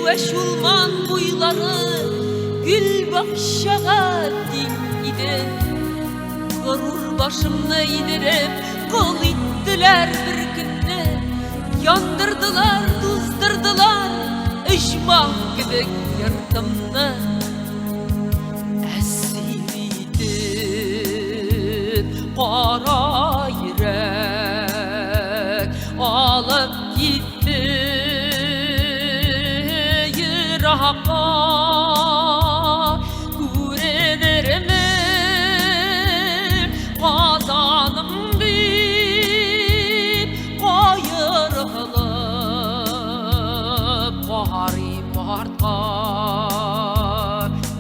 eşulman boyları gül bakşağa dingidi. Gurur başımda idirip kol ittiler bir günde. Yandırdılar, tuzdırdılar ışmak gibi yırtımda. Esiridir kara yürek alıp gitti yıraka. Gürenir mi kazanım deyip koyırılıp koharim artqa.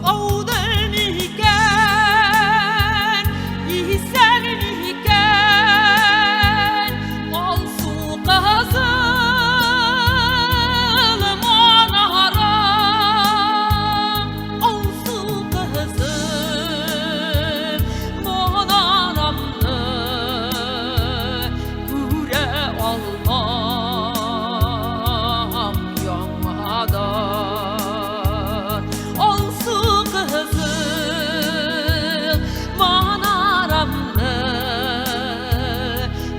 Avdan iken, ihsan iken, alsu kızılım anaram. Alsu kızım anaramını göre almam yanmadan. Alsu kızım anaramını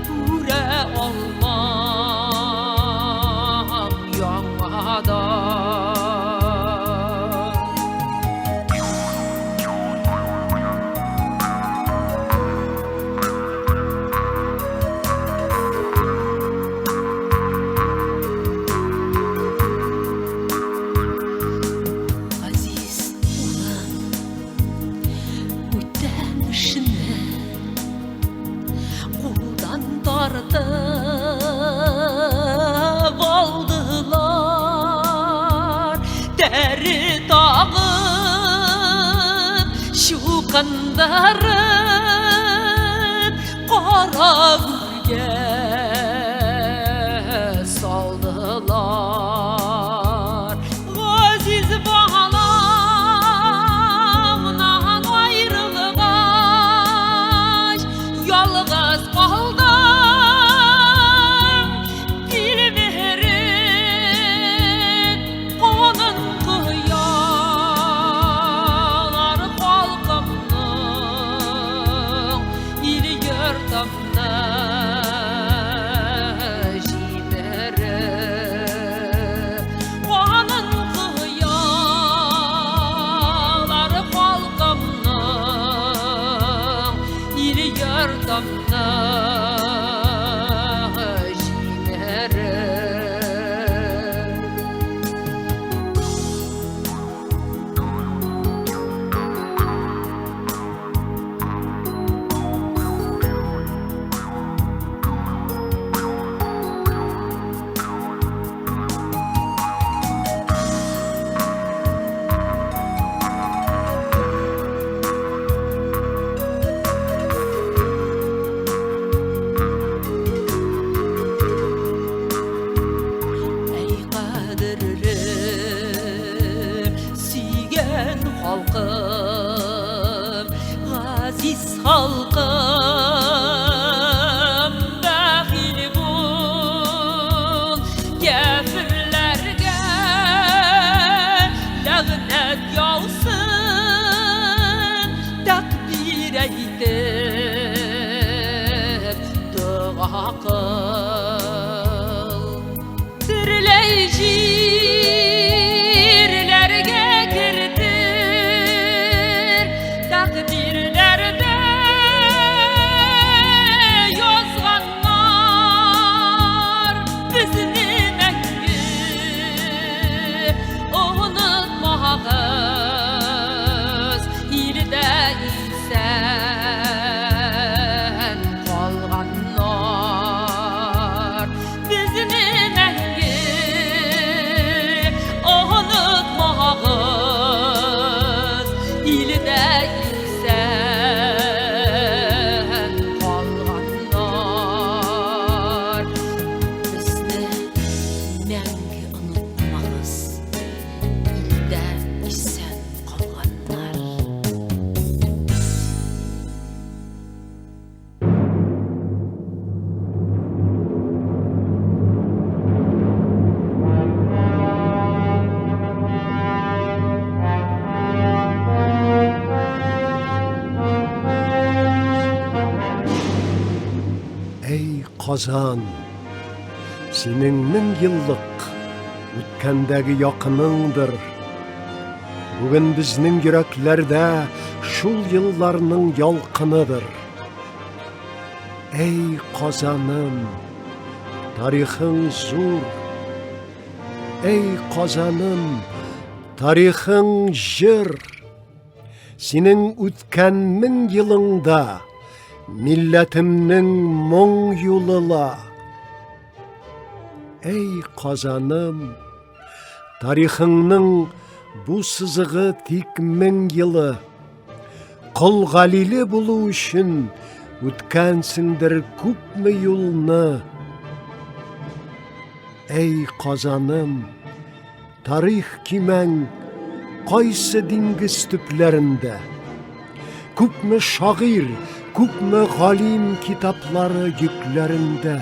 göre almam yanmadan. Aziz ulan öten işini koldan tartıp aldılar. Deri tağıp şu kandarıp kara gürge saldılar. Aziz bağlamdan ayrılgaç yalğız kaldım. Bir mehrin onun kıyalar halkımның ili yurtımның Қазан, сенің 1000 yıllık өткендегі якыныңдыр. Бүгін біздің йөрәкләрдә шул елларның ялкыныдыр. Ey Қазаным, тарихың зур. Ey Қазаным, тарихың жыр. Сенің үткән 1000 yılыңда милләтемнең моң юлыла. Ey Қазаным, тарихыңның бу сызыгы тик 1000 yılı. Кол галиле булу өчен үткәнсеңдер күпме юлны. Ey Қазаным, тарих кимәң кайсы диңгез төпләрендә. Күпме шагыйр, күпме галим китаплары йөкләрендә.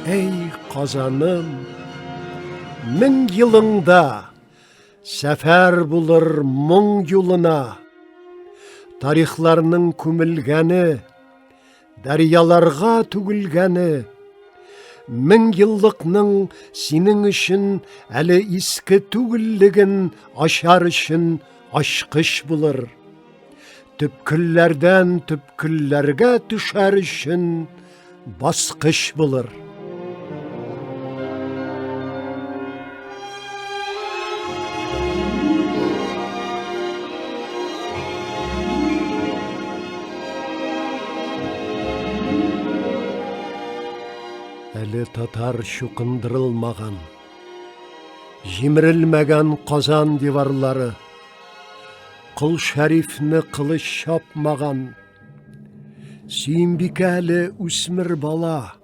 Ey Қазаным, 1000 yılыңда сәфәр булыр моң юлына. Тарихларның күмелгәне, дәрьяларга түгелгәне. 1000 yıllıkның синең өчен әле иске түгеллеген ачар өчен ачкыч булыр. Төпкелләрдән төпкелләргә төшәр өчен баскыч булыр. Әле татар шукындырылмаган, җимерелмәгән Казан диварлары, Кол шәрифне кылыч чапмаган, Сөембикә әле үсмер бала,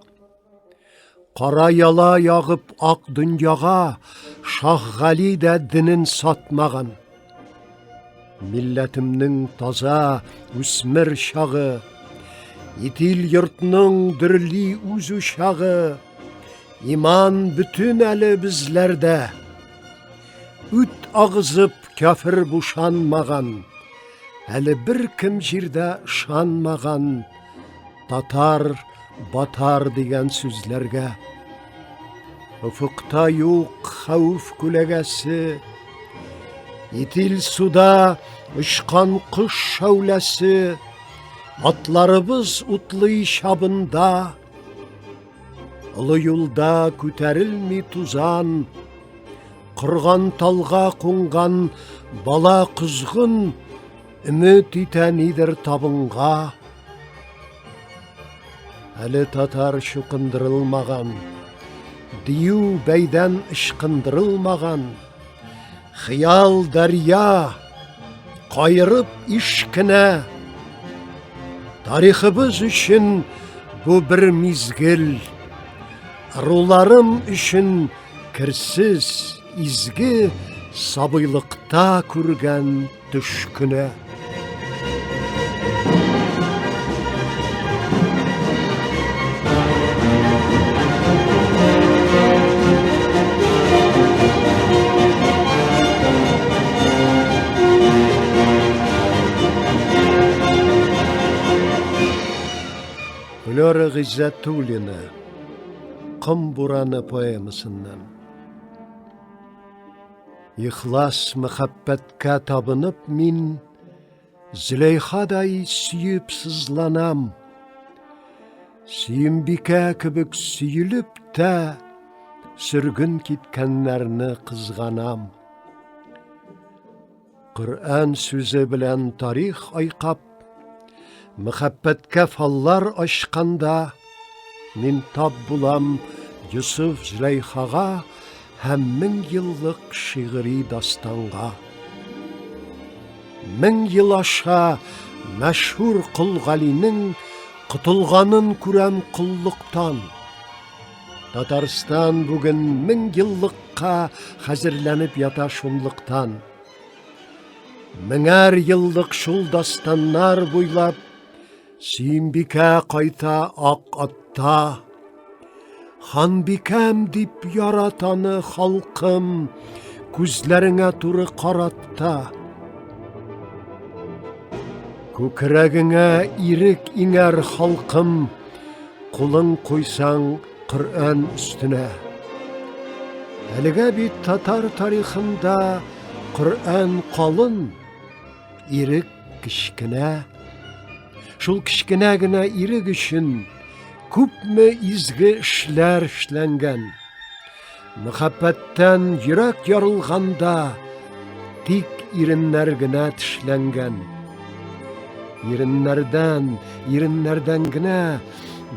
Кара яла ягып ак дөньяга Шах Гали дә динен сатмаган. Милләтемнең таза үсмер чагы, Итил йортның дөрли үз учагы, Иман бүтін әле безләрдә. Үт агызып кафир бушанмаган, Әле бер кем җирдә шанмаган, Татар батар дигән сүзләргә. Уфукта юк хәүф күләгәсе, Итил суда очкан кош шәүләсе, Атларыбыз утлый чабында, Олы юлда күтәрелми тузан, Кырган талга кунган бала кызгын, Өмет итә нидер табынга. Әле татар шукындырылмаган, Дию бәйдән ышкындырылмаган, Хыял дәрья кайрып ишкенә. Тарихыбыз өчен бу бер мизгел, Руларым өчен керсез, изге сабыйлыкта күргән төш көне. Флора Гыйззәтуллина, Кым бураны поэмасыннан. Ихлас мәхәббәткә табынып мин, Зөләйхадай сөеп сызланам. Сөембикә кебек сөелеп тә, Сөргін киткәннәрне кызганам. Коръән сүзе белән тарих айкап, Мәхәббәткә фаллар ачканда, Мин тап булам Юсуф Зөләйхага һәм 1000 yıllık шигъри дастанга. 1000 yıl аша мәшһүр Кол Галинең кытылганын күрәм куллыктан. Татарстан бүген 1000 yıllıkка хәзерләнеп ята шунлыктан. 1000 yıllık шул дастаннар буйлап, Сөембикә кайта ак атта. Ханбикәм дип яратаны халкым, Күзләреңә туры каратта. Күкрәгеңә ирек иңәр халкым, кулың куйсаң Коръән өстенә. Әлегә бит татар тарихында Коръән калын, ирек кичкенә. Шул кичкенә генә ирек өчен күпме изге эшләр эшләнгән. Мәхәббәттән йөрәк ярылганда тик иреннәр генә тешләнгән. Иреннәрдән генә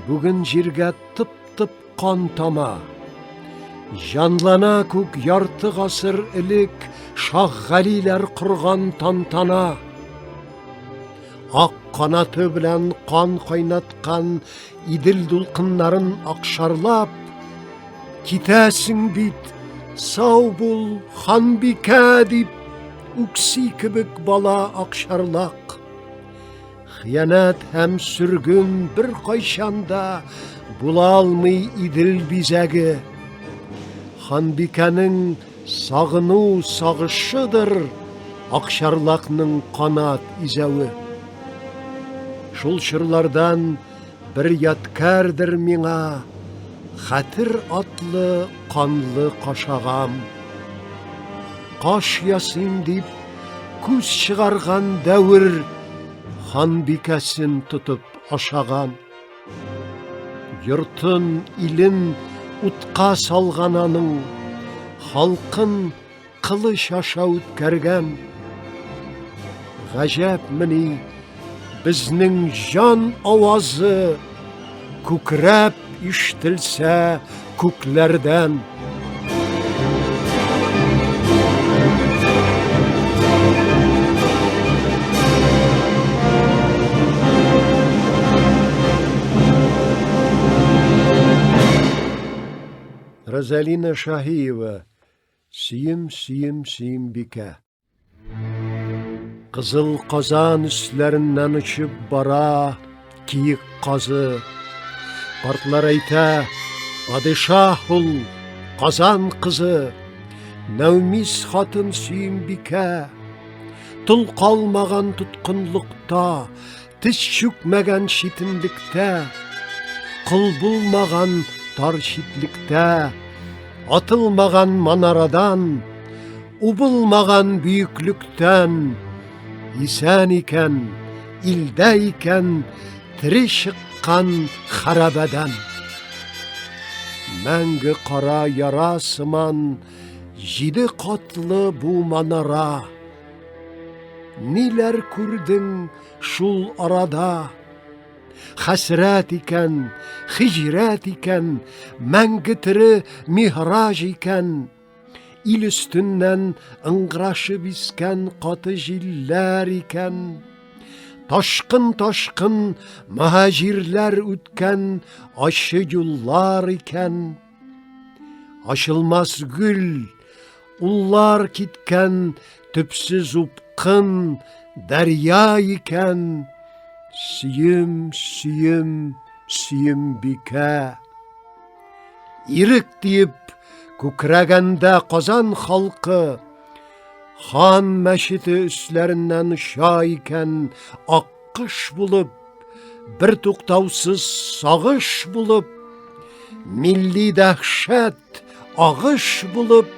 бүген җиргә тып-тып кан тама. Җанлана күк ярты гасыр элек Шаһ Галиләр корган тантана. Ак канаты белән кан кайнаткан Идел дулкыннарын акшарлап, китәсең бит, сау бул, ханбикә дип, үкси кебек бала акшарлак. Хыянат һәм сүргün бер кайчанда була алмый Идел бизәге. Ханбикәнең сагыну сагышыдыр акшарлакның канат изәве. Шул чырлардан бер яткардыр миңа, хәтер атлы канлы кашагам. Каш ясыйм дип күз чыгарган дәвер ханбикәсен тотып ашаган. Йортын, илен утка салган аның, халкын кылыч аша үткәргән. Гаҗәпмени безнең җан авазы күкрәп ишетелсә күкләрдән. Розалина Шаһиева, Сөем, сөем, сөем бикә. Кызыл казан өсләреннән очып бара киек казы. Картлар әйтә, падишаһ ул, Казан кызы, Нәүмис хатын сөем бикә. Тол калмаган тоткынлыкта, теш чүкмәгән читенлектә, кол булмаган тар читлектә, атылмаган манарадан, убылмаган бүйеклектән, исән икән, илдә икән, тире чыккан харабәдән. Мәңге кара яра сыман, 7 катлы бу манара. Ниләр күрдең шул арада? Хәсрәт икән, хиҗрәт икән, мәңге тире михраж икән. Ил өстеннән ыңгырашып искән каты җилләр икән. Ташкын мөһаҗирләр үткән ачы юллар икән. Ачылмас гүл, уллар киткән төпсез упкын дәрья икән. Сөем, сөем, сөем бикә. Ирек диеп күкрәгәндә Казан халкы, хан мәчете өсләреннән оша икән аккыш булып, бер туктаусыз сагыш булып, милли дәһшәт агыш булып,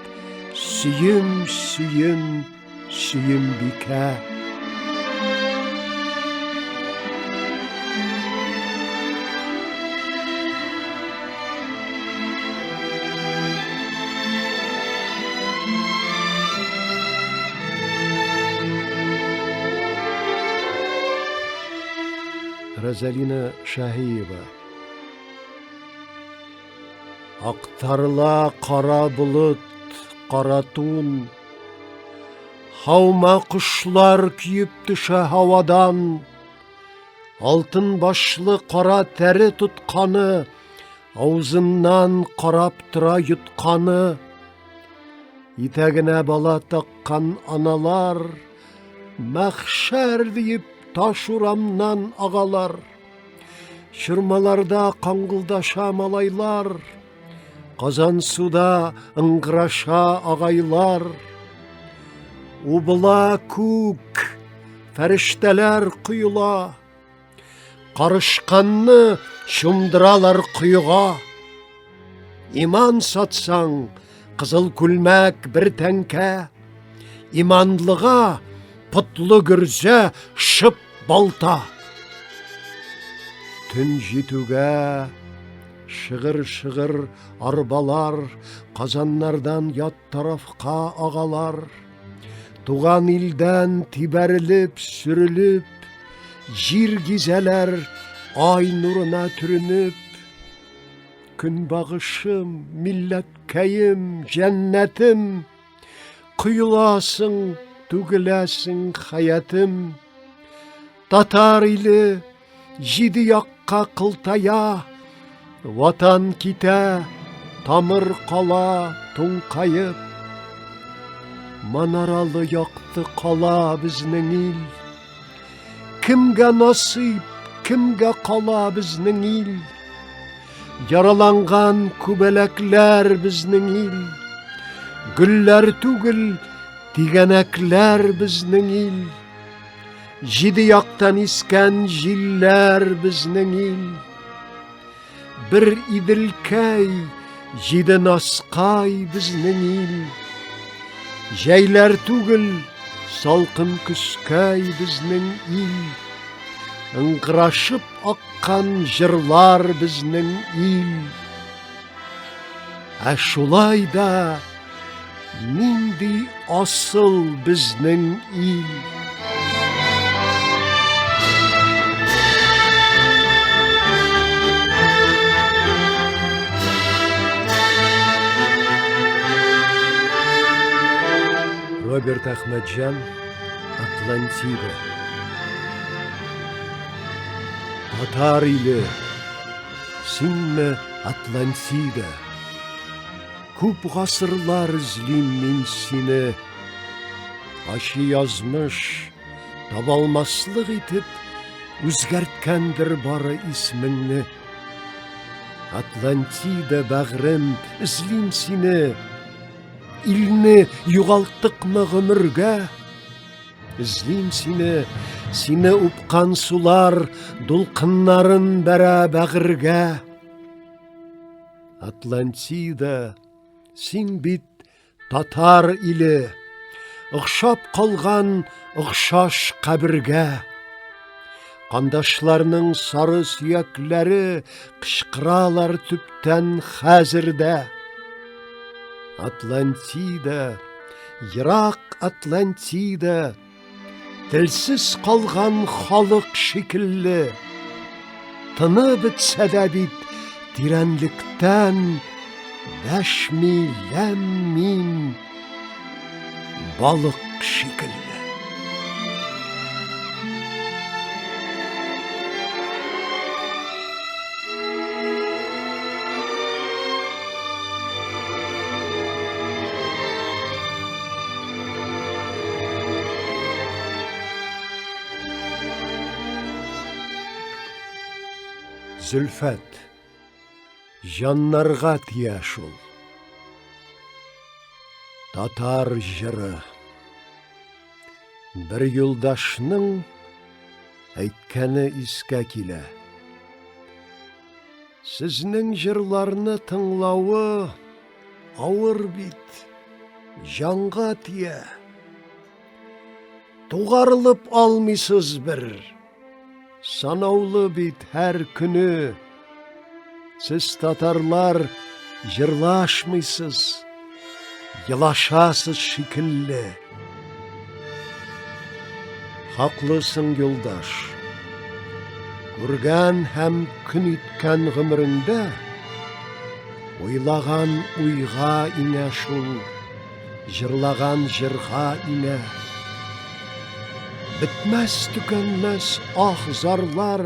сөем, сөем, сөем бикә. Розалина Шаһиева. Актарыла кара болыт, кара тун, хаума кушлар күйіп төшә һавадан, алтын башлы кара тәре тотканы, аузыннан карап тора йотканы. Итәгенә бала таккан аналар, мәхшәр диеп таш урамнан агалар. Чырмаларда каңгылдаша малайлар, Казан суда ыңгыраша агайлар. Убыла күк, fərishtələr quyula, qarışqanını şumdıralар quyuğa. İman satsan, qızıl külmək bir tənkə, İmanlığa putlu gürcə şıp balta. Tün jitüge şığır arbalar, Qazanlardan yat tarafqa ağalar. Tuğan ildən tibərilib, sürülüb, Jir gizeler ay nuruna türünüb. Gün bağışım, millet kəyim, cennetim, Quyulasın, tügüləsin hayatım. Tatar ili, jidi yakka qıltaya, Vatan kite, tamır qala, tunqayıp. Manaralı yaktı qala bizning il. Kimge nasip, kimge qala bizning il. Yaralangan kubelekler bizning il. Güller tügül, digenekler bizning il. Jidi yaktan isken jiller bizning il. Bir idilkey, jidi nasqay bizning il. Jeyler tügül, salqın küskey bizning il. Inqıraşıp akkan jırlar bizning il. Şulay da nindi asıl bizning il. Robert Ахмеджан, Атлантида. Tatar ili, sinme Atlantida. Kup gasırlar izlim min sine. Aşı yazmış, tabalmaslık itip, Üzgertkendir barı ismini. Atlantida bağrım izlim sine. İlni yugalttık mı gümürge? İzlim seni upkan sular, dulkınların bere bağırge. Atlantida, sen bit Tatar ili, ıqşap kalgan ıqşaş kabirge. Kandaşlarının sarı suyakları kışkıralar tüpten hazırda. Atlantida, Irak Atlantida, Dilsiz kalgan xalıq şekilli, Tını bitse de bit direnlikten, 5 milyon min balık şekilli. Zülfet, janlarga tiyaş ol. Tatar jırı, bir yoldaşның әйткәне искә килә. Сезнең жырларны тыңлауы авыр бит, жанга тия. Тугарылып алмыйсыз бер, санаулы бит һәр көне. Siz Tatarlar jırlaşmıysız, yılaşasız şekilli. Haklısın yoldaş. Görgen hem kün itken gümründe, Oylagan uyga ine şul, jırlagan jırga ine. Bitmez tükenmez ah zarlar,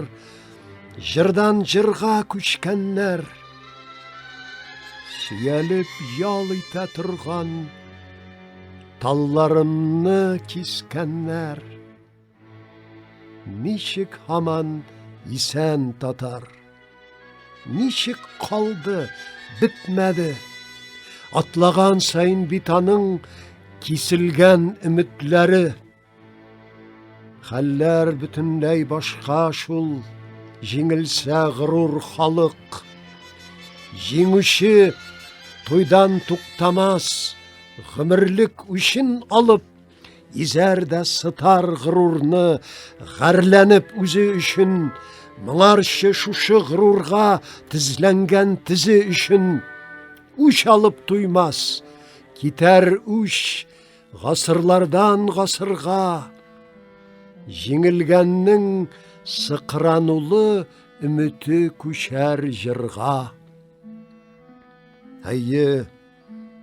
Jırdan jırga küçkenler, Süyelip yal ite turgan, Tallarımны kiskenler. Nişik haman isen Tatar, Nişik kaldı, bitmedi. Atlagan sayın bitanın kisilgen ümitleri. Хәлләр бөтенләй башка шул, җиңелсә горур халык. Җиңүче туйдан туктамас, гомерлек үчен алып, изәр дә сытар горурны, гәрләнеп үзе өчен, моңарчы шушы горурга тезләнгән тизе өчен, үч алып туймас, китәр үч гасырлардан гасырга. Җиңелгәннең сыкранулы өмете күчәр җырга. Әйе,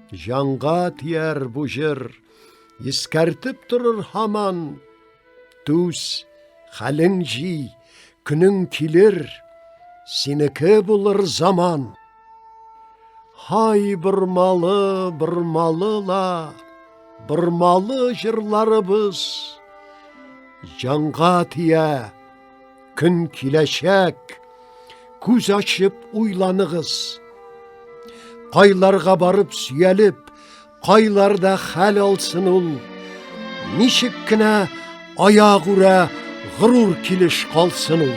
җанга тияр бу җыр, искәртеп торыр һаман. Түз, хәлең җый, көнең килер, синеке булыр заман. Һай бормалы җырларыбыз, җанга тия, көн киләчәк, күз ачып уйланыгыз. Кайларга барып сөялеп, кайларда хәл алсын ул, ничек кенә аяк үрә горур килеш калсын ул.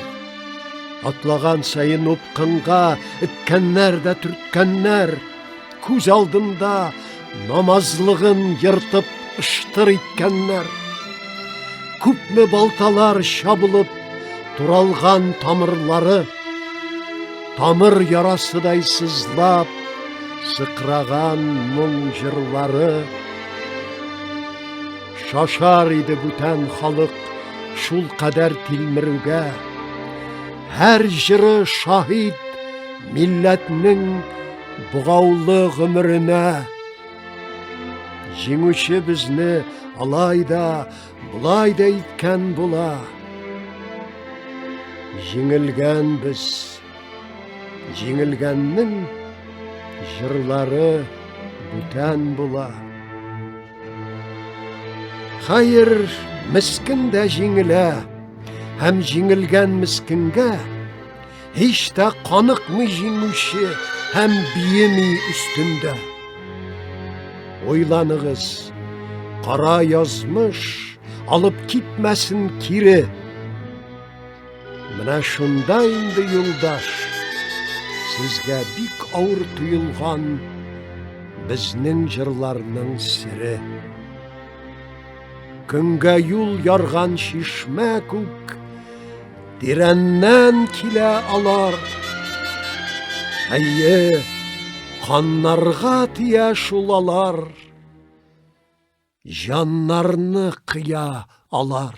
Атлаган сайын упкынга эткәннәр дә төрткәннәр, күз алдында намазлыгын йыртып ыштыр иткәннәр. Күпме балталар чабылып туралган тамырлары, тамыр ярасыдай сызлап сыкраган моң җырлары. Шашар иде бүтән халык шул кадәр тилмерүгә. Һәр җыры шаһид милләтнең бугаулы гомеренә. Җиңүче безне алай да, булай да иткән була. Җиңелгән без, җиңелгәннең җырлары бүтән була. Хәер, мискин дә җиңелә, һәм җиңелгән мискенгә һич тә каныкмый җиңүче һәм биеми өстендә. Уйланыгыз, кара язмыш алып китмәсен кире. Менә шунда инде, юлдаш, сезгә бик авыр тоелган безнең җырларның сере. Көнгә юл ярган чишмә күк, тирәннән килә алар. Әйе, каннарга тия шул алар, җаннарны кыя алар.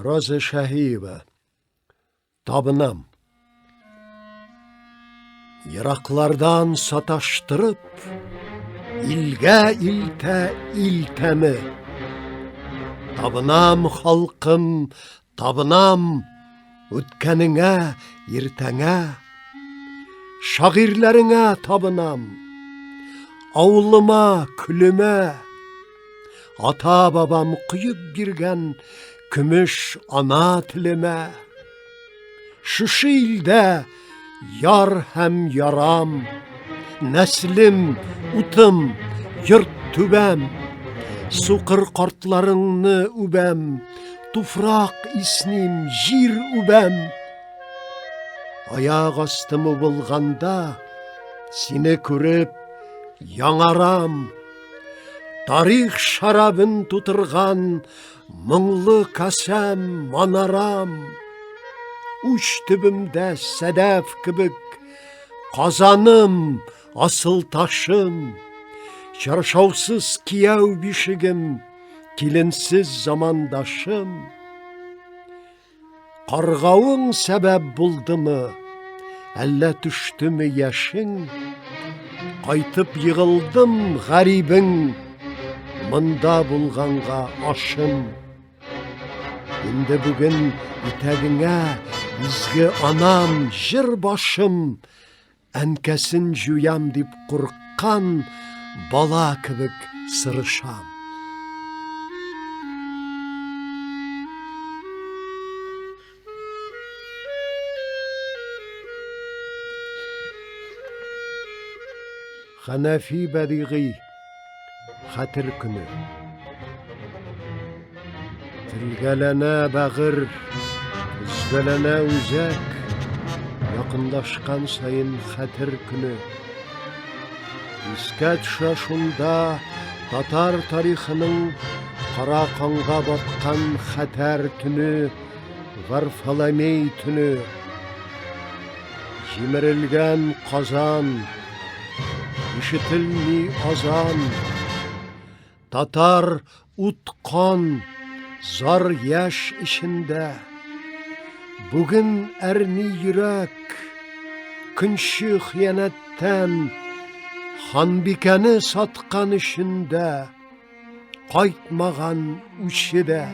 Роза Шаһиева. Табынам. Йыраклардан саташтырып, илгә илтә илтәме. Табынам халкым, табынам үткәнеңә, иртәңә. Шагыйрьләреңә табынам, авылыма, күлемә. Ата-бабам кыйып биргән көмеш ана телемә. Шушы илдә яр һәм ярам, нәслем, утым, йорт түбәм. Сукыр картларыңны үбәм, туфрак исним, җир үбәм. Аяк астымы булганда, сине күреп яңарам. Тарих шарабын тутырган моңлы касәм манарам. Уч төбемдә сәдәф кебек казаным, асыл ташым. Чаршаусыз кияү бишегем, киленсез замандашым. Каргауың сәбәп булдымы, әллә төштеме яшең? Кайтып йыгылдым гарибең, монда булганга ашым. Инде бүген итәгеңә изге анам җыр башым. Әнкәсен җуям дип курыккан бала кебек сырышам. Хәнәфи Бәдигый. Хәтер көне. Телгәләнә бәгыр, үзгәләнә үзәк. Якынлашкан сайын хәтер көне. Искә төшә шунда татар тарихының кара канга баткан хәтәр төне, Варфоломей төне. Җимерелгән казан, ишетелми азан. Татар уткан, зар яшь ичендә. Бүген әрни йөрәк, көнче хыянәттән. Ханбикәне саткан өчендә, кайтмаган үчедә.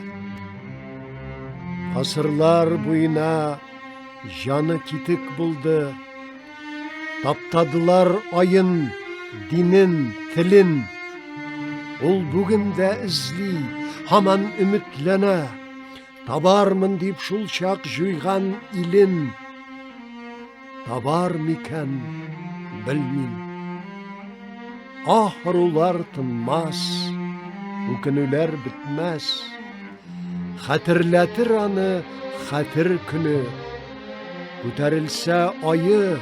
Гасырлар буена жаны китек булды. Таптадылар айын, динен, телен. Ул бүген дә эзли, һаман өметләнә. Табармын дип шул чак җуйган илен. Табар микән, белмим. Ахырулар тынмас, үкенүләр бетмәс. Хәтерләтер аны хәтер көне. Күтәрелсә айы,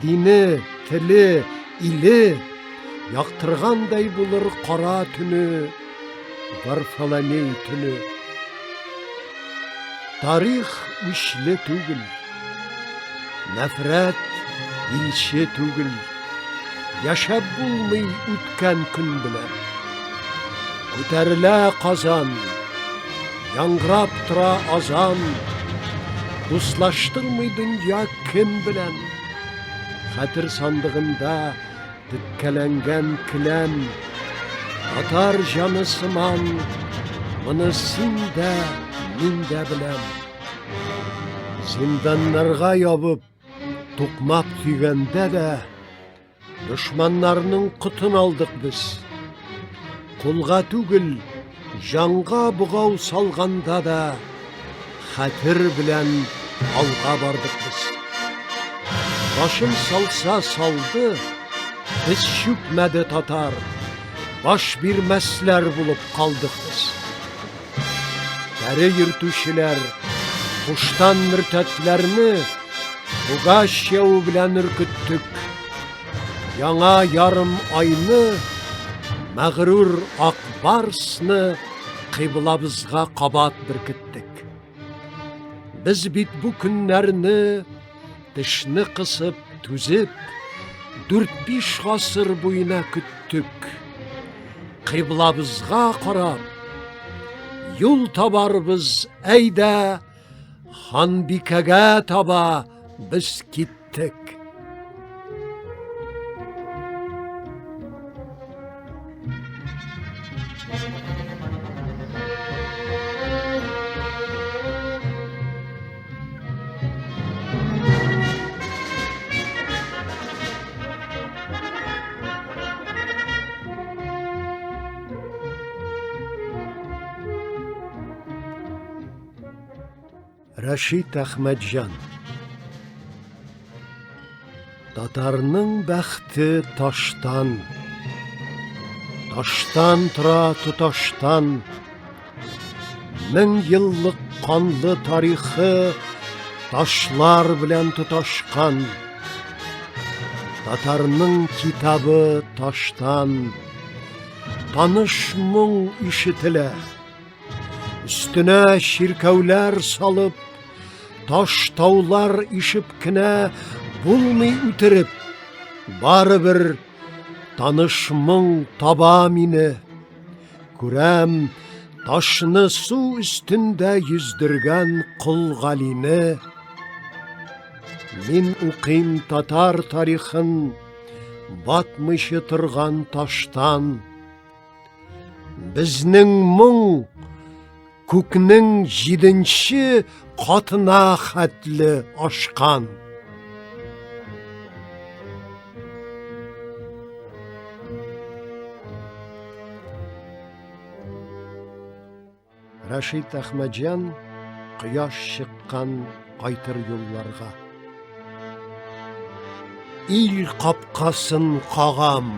дине, теле, иле. Яктыргандай булыр кара төне, Варфоломей төне. Тарих үчле түгел, нәфрәт илче түгел. Яшәп булмый үткән көн белән. Күтәрелә казан, яңгырап тора азан. Дуслаштырмый дөнья кем белән. Хәтер сандыгында теккәләнгән келәм. Татар җаны сыман, моны син дә, мин дә беләм. Зинданнарга ябып, тукмап тигәндә дә, дошманнарның кытын алдык без. Кулга түгел, жанга бугау салганда да, хәтер белән алга бардык без. Башын салса салды, без чүкмәде татар. Баш бирмәсләр булып калдык без. Тәре йөртүчеләр, куштан мөртәтләрне бугаш яу белән өркеттек. Яңа ярым айны, мәгърур ак барсны кыйблабызга кабат беркеттек. Без бит бу көннәрне тешне кысып, түзеп, 4-5 гасыр буена көттек. Кыйблабызга карап, Юл табарбыз әйдә, ханбикәгә таба біз киттек. Рәшит Әхмәтҗан. Татарның бәхте таштан, таштан тора туташтан, 1000 еллык канлы тарихы ташлар белән туташкан. Татарның китабы таштан, таныш моң ишетелә. Üstüne şirkevler salıp, taş taullar işip kine bulmay üterip, baribir tanışmın taba mini. Күрәм taşını su üstünde yüzdürgen Kul Galini. Min uqim tatar tarixin, batmışı тұрған таштан. Bizning мұң көкнің 7-ші қатына хәтлі ашқан. Рәшит Әхмәтҗан құяш шыққан қайтыр юлларға. Ил қапқасын қағам,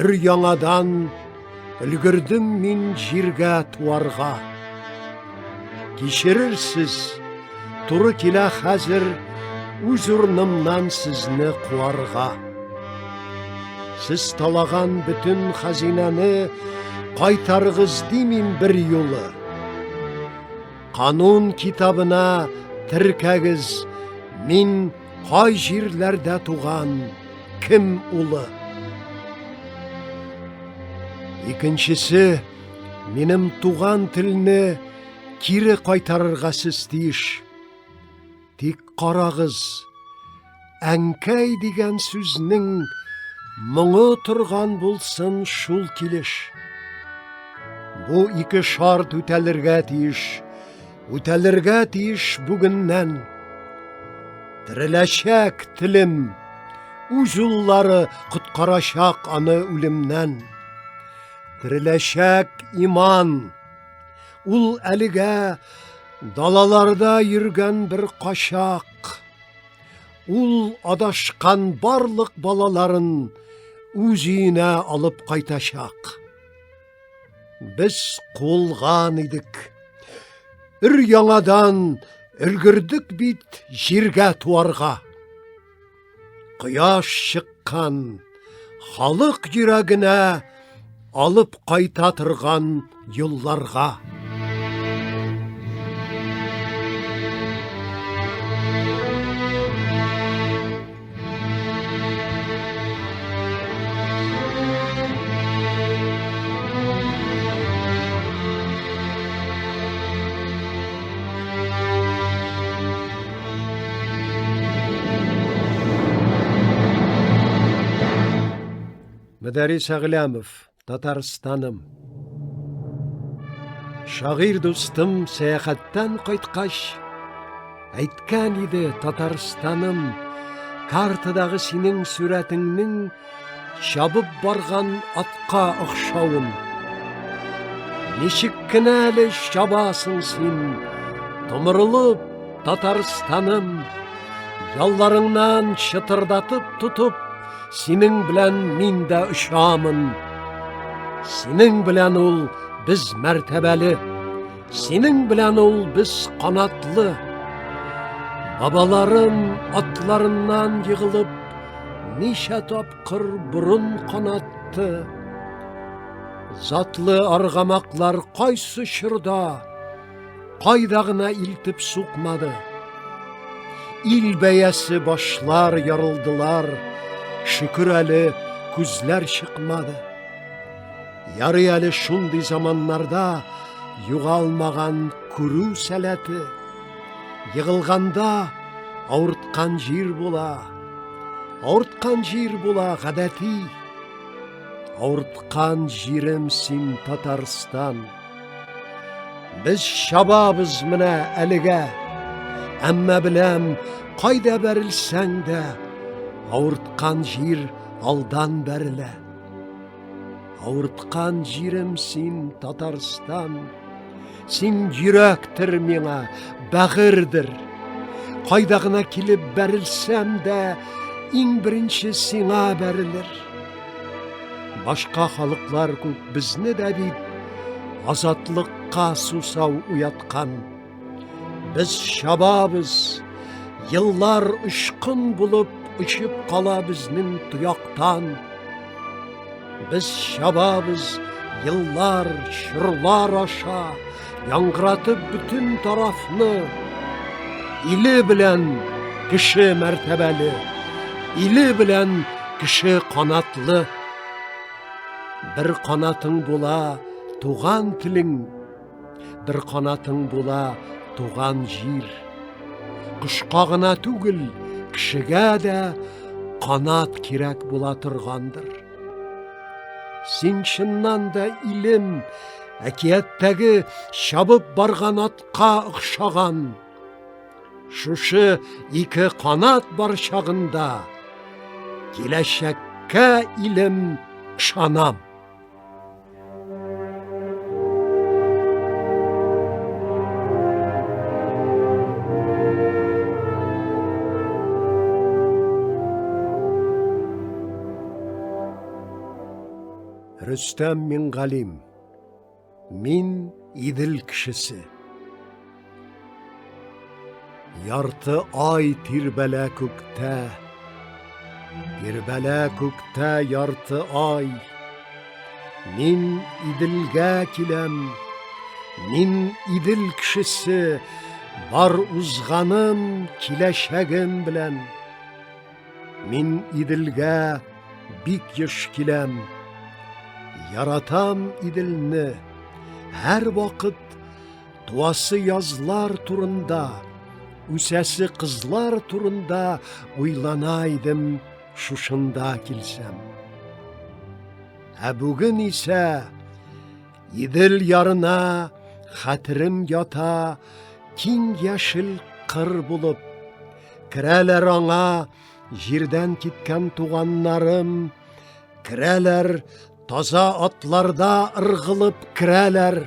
үр яңадан үлгірдім мен жиргә туарға. Кешірерсіз, туры келә хәзір үз урнымнан сізні қуарға. Сіз талаған бүтін хазинаны қайтарғыз деймін бір юлы. Қанун китабына тіркәгіз, мен қай жерлерде туған кім улы. Икенчесе, менің туған тілні кире қайтарырға сіз тиіш. Тик қарағыз, әңкәй деген сүзнің мұңы тұрған болсын шул келеш. Бу ике шарт үтәлергә тиеш бүгіннән. Тіріләшәк тілім, үз уллары құтқарашақ аны үлімнән. Тіріләшәк иман, ул әлігә далаларда йөргән бір қашақ. Ул адашқан барлық балаларын үз үйіне алып қайташақ. Біз қолған идік, үр яңадан үлгірдік бит жиргә туарға. Құяш шыққан халық жүрегіне алып қайта тұрған юлларға. Мәдәрис Әғләмов, Татарстаным. Шағир достым сәяхаттан қайтқаш, әйткән иде Татарстаным, картадағы синең сүрәтіңнің шабып барған атқа ұқшауын. Нешік кенә әле шабасың син, томырылып Татарстаным, ялларыңнан шытырдатып тұтып, синең белән мин дә ұшамын. Синең белән ул біз мәртәбәлі, синең белән ул біз қанатлы. Бабаларым атларыннан йығылып, нишә тапқыр бурын қанатты. Затлы арғамақлар қайсы шырда, қайдағына илтіп суқмады. Ил бәясі башлар ярылдылар, шүкір әлі күзләр шықмады. Ярый әлі шундай заманнарда юғалмаған күру сәләті, йығылғанда ауыртқан жер бола ғадәти, ауыртқан жерім сен Татарстан. Біз шабабыз міне әліге, әммә білем, қайда бәрілсәң дә, ауыртқан жер алдан бәрілі. Ауыртқан жерім сен Татарстан, сен жүректір меңа, бәғірдір. Қайдағына келіп бәрілсәм дә, ең бірінші сеңа бәрілір. Башқа халықлар көп бізні дә бит, азатлыққа сусау уятқан. Біз шабабыз, йыллар ұшқын болып, ұшып қала бізнің тұяқтан. Біз шабабыз, йыллар, шырлар аша, яңғыратып бүтін тарафны. Илі білән кіші мәртәбәлі, илі білән кіші қанатлы. Бір қанатың бола туған тілің, бір қанатың бола туған жер. Құшқа ғана түгіл, кішіге де қанат керек бола тұрғандыр. Сен шыннан да илім, әкияттәгі шабып барған атқа ұқшаған. Шушы екі қанат бар шағында, келешекке илім шанам. Рүстәм Минғалим, мин Иділ кішісі. Ярты ай тирбәлә күктә, ярты ай. Мин Иділге киләм, мин Иділ кішісі, бар узғаным киләшәгем білән. Мин Иділге бик еш киләм, яратам Иділні, әр вақыт туасы язлар турында, үсәсі қызлар турында уйланайдым шушында килсәм. Ә бүген исә Иділ ярына хәтерім ята, киң яшіл қыр булып. Кірәләр аңа жердән киткән туганнарым, кірәләр таза атларда ырғылып кірәләр.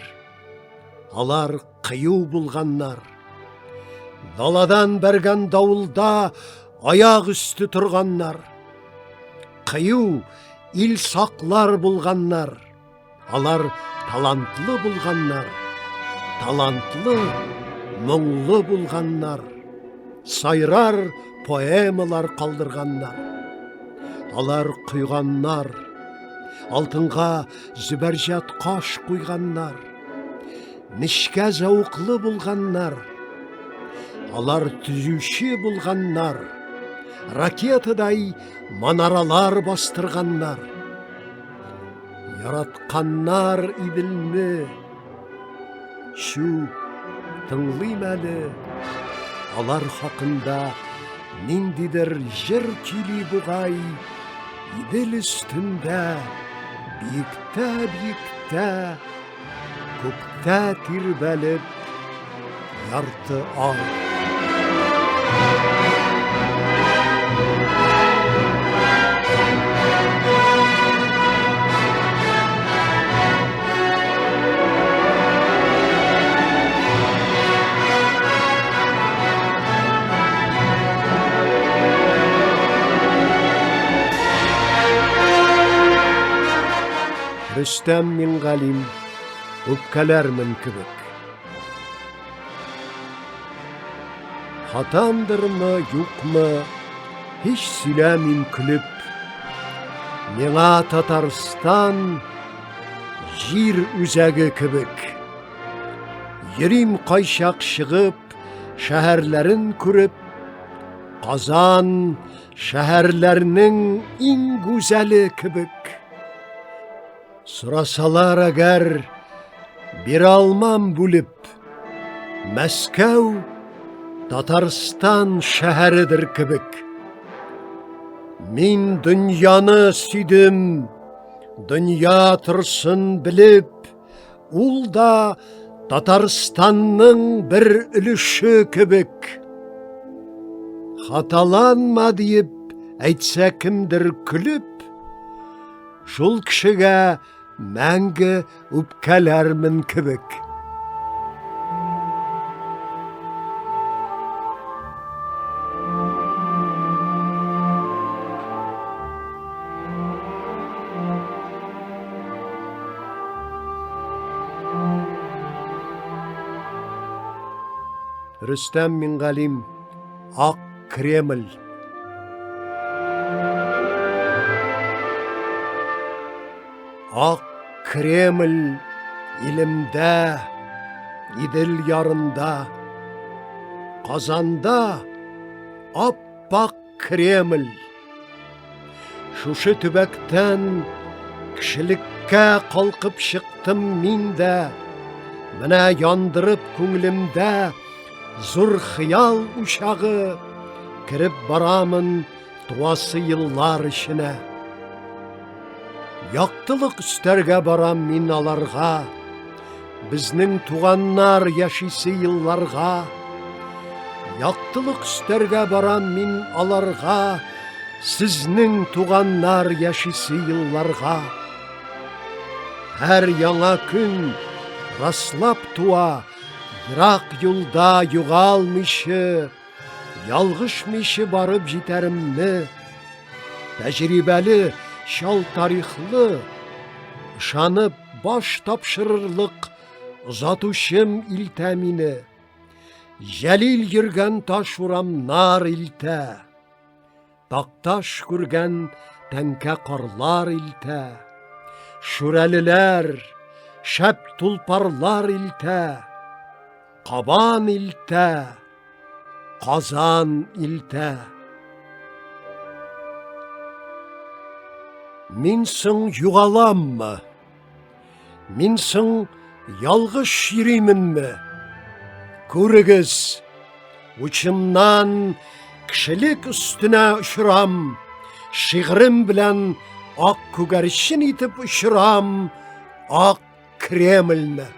Алар қию булганнар. Даладан бәргән дауылда аяқ үсті тұрғаннар. Қию ил сақлар булганнар. Алар талантлы булганнар. Талантлы, мұңлы булганнар. Сайрар поэмалар қалдырганнар. Алар құйганнар. Алтынға зүбәржат қаш қойғаннар. Нишкә зауқлы булганнар. Алар түзүші булганнар. Ракетадай манаралар бастырганнар. Яратканнар Иділні. Шу тыңлыйм әлі. Алар хақында ниндидер жыр кили буғай. Иділ үстінде биікте, көкте тирбәлеп ярты ай. Рүстәм Минғалим, үпкәләрмен кебек. Хатамдырмы, юкмы, һич сөйләмим көлеп. Миңа Татарстан жир үзәге кебек. Йөрим кайчак чыгып, шәһәрләрен күреп, Казан шәһәрләрнең иң гүзәле кебек. Сұрасалар әгәр, Bir алмам бүліп, Мәскәу Татарстан шәһәридер кебек. Мин дөньяны сөйдім, дөнья тұрсын біліп, ул да Татарстанның бір үліші кебек. Хаталанма дейіп, әйтсә кімдір күліп, шул кішіге мәңгі үпкәләрмін кебек. Рөстәм Мингалим, Ак Кремль. Ак Кремль илемдә, Идел ярында, Казанда аппак Кремль. Шушы төбәктән кешелеккә калкып чыктым мин дә, менә яндырып күңелемдә зур хыял учагы, кирип барамын туасы еллар иченә. Яктылык үстәргә барам мин аларга, безнең туганнар яшисе елларга. Яктылык үстәргә барам мин аларга, сезнең туганнар яшисе елларга. Һәр яңа көн раслап туа, Йырак юлда югалмыйчы, ялгышмыйчы барып җитәремне. Тәҗрибәле, шал тарихлы, ышанып баш тапшырырлык озатучым илтә мине. Җәлил йөргән таш урамнар илтә, такташ күргән тәнкә карлар илтә. Шүрәлеләр, шәп тулпарлар илтә, Кабан илтә, Казан илтә. Мин соң югаламмы? Мин соң ялгыш йөрименме? Күрегез, учымнан кешелек өстенә очрам, шигырем белән ак күгәрчен итеп очрам, Ак Кремльне.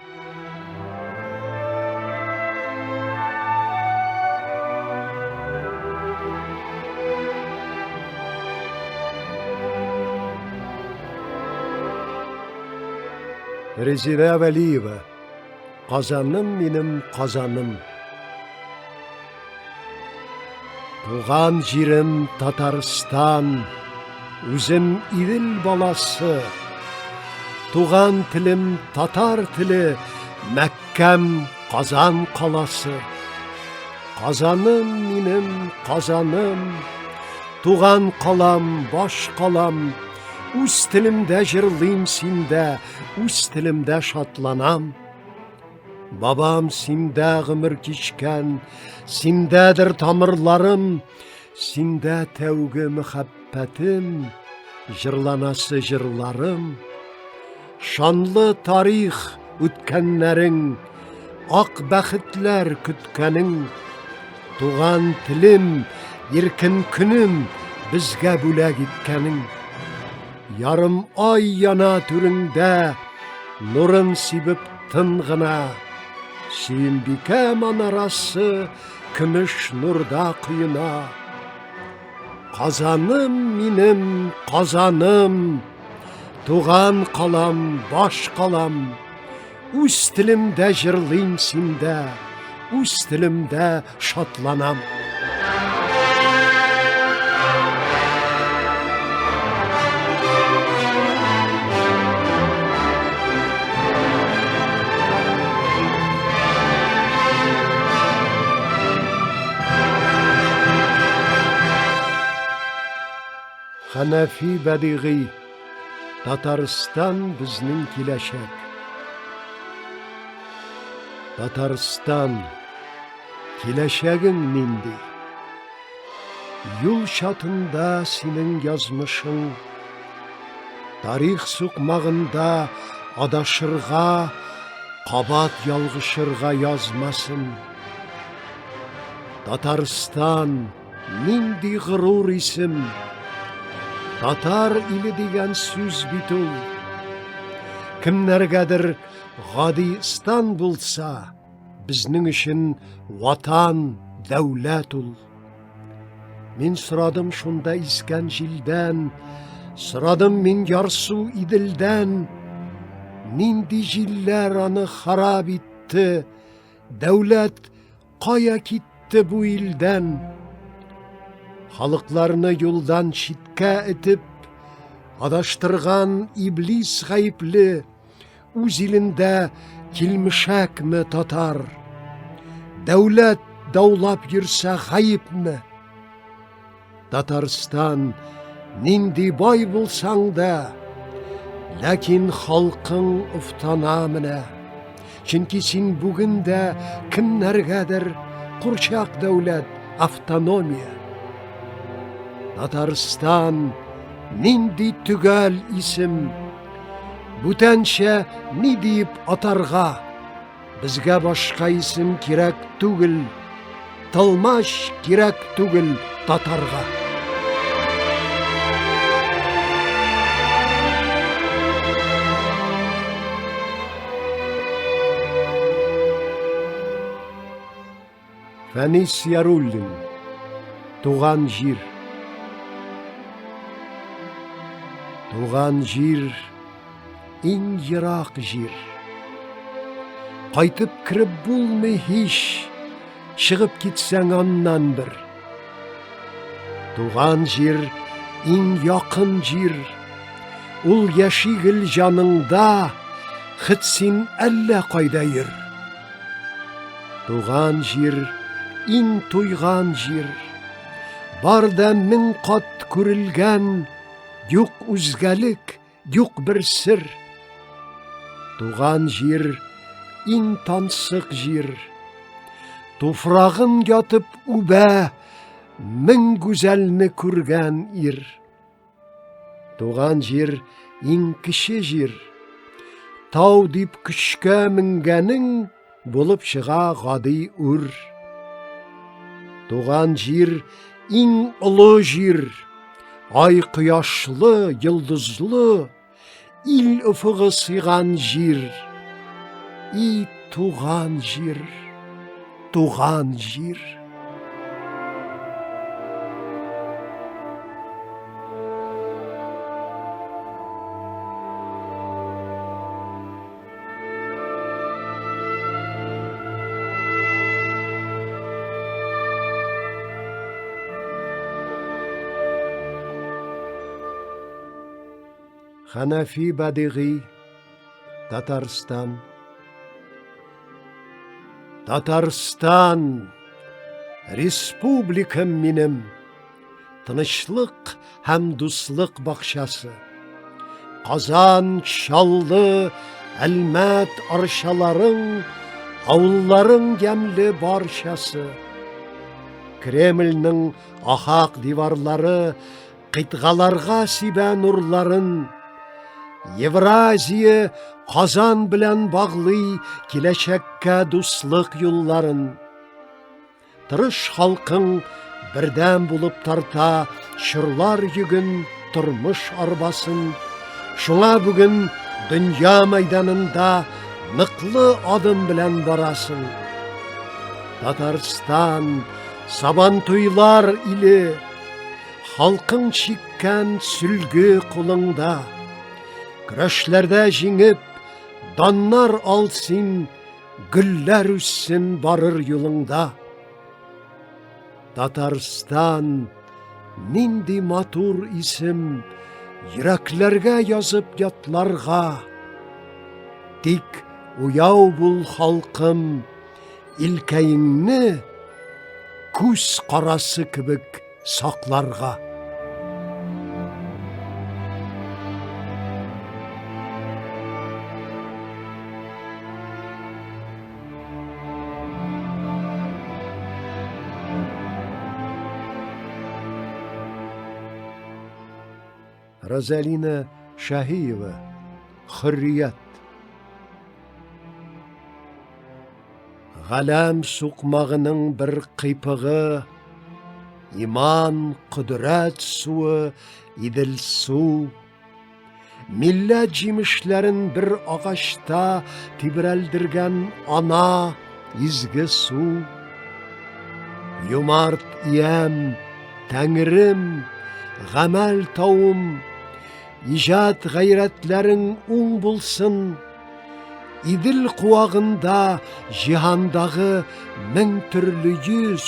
Резина Вәлиева, Казаным минем Казаным. Туган җирем Татарстан, үзем Идел баласы. Туган телем татар теле, Мәккәм Казан каласы. Казаным минем Казаным, туган калам, баш калам. Үз телемдә җырлыйм синдә, үз телемдә шатланам. Бабам синдә гомер кичкән, синдәдер тамырларым, синдә тәүге мәхәббәтем, җырланасы җырларым. Шанлы тарих үткәннәрең, ак бәхетләр көткәнең. Туган телем, иркен көнем, безгә бүләк иткәнең. Ярым ай яна түреңдә, нурын сибеп тын гына. Сөембикә манарасы көмеш нурда куена. Казаным минем Казаным, туган калам, баш калам. Үз телемдә җырлыйм синдә, үз телемдә шатланам. Хәнәфи Бәдигый, Татарстан безнең киләчәк. Татарстан, киләчәгең нинди? Юл чатында синең язмышың, тарих сукмагында адашырга, Қабат ялғышырға язмасын. Татарстан нинди ғырур исім. Татар илі деген сөз бит ул. Кімнәргәдір ғади стан булса, бізнің үшін ватан, дәулет ул. Мин сұрадым шунда искән жилдән, сұрадым мин ярсу иделдән. Нинди җилләр аны харап итте, дәүләт кая китте бу илдән? Халыкларны юлдан читкә этеп, адаштырган иблис гаепле, үз илендә килмешәкме татар? Дәүләт даулап йөрсә гаепме? Татарстан нинди бай булсаң да, ләкин халкың уфтана менә. Чөнки син бүген дә кемнәргәдер курчак дәүләт, автономия. Татарстан нинди төгәл исем, бүтәнчә ни дип атарга? Безгә башка исем кирәк түгел, Тылмаш кирәк түгел татарга. Фәнис Яруллин, Туган җир. Туган җир, иң ерак җир. Кайтып кирип булмый һич, чыгып китсәң аннан бер. Туган җир, иң якын җир. Ул яшигел җаныңда, хит син әллә кайда йөр. Туган җир, иң туйган җир. Бар да мең кат күрелгән, юк үзгәлек, юк бер сер. Туган җир, иң тансык җир. Туфрагын ятып үбә, мең гүзәлне күргән ир. Туган җир, иң кече җир. Тау дип көчкә менгәнең, булып чыга гади үр. Туган җир, иң олы җир. Ай кояшлы, йылдызлы, ил уфыгы сыйган җир. И туган җир, туган җир. Ханафи Бадигый, Татарстан. Татарстан, республикам минем, тынычлык һәм дуслык бакчасы. Казан, Чаллы, Әлмәт арчаларың, авылларың ямлы барчасы. Кремльнең ахак диварлары кытгаларга сибә нурларын. Евразия Казан белән баглый киләчәккә дуслык юлларын. Тырыш халкың бердәм булып тарта чырлар йөген, тормыш арбасын. Шуңа бүген дөнья мәйданында ныклы адым белән барасың. Татарстан, Сабантуйлар иле, халкың чиккән сүлге кулыңда. Көрәшләрдә җиңеп, даннар алсин, гөлләр үссен барыр юлыңда. Татарстан, нинди матур исем, йөрәкләргә язып ятларга. Тик уяу бул халкым, илкәеңне күз карасы кебек сакларга. Розалина Шаһиева, Хөррият. Галәм суқмағының бір қипығы, иман, құдірет суы, иділ су. Милләт жемішлерін бір ағашта тибірәлдірген ана, изгі су. Юмарт ием, тәңірім, ғәмәл тауым, ижад ғайрәтлерің оң болсын. Иділ қуағында жиһандағы мың түрлі жүз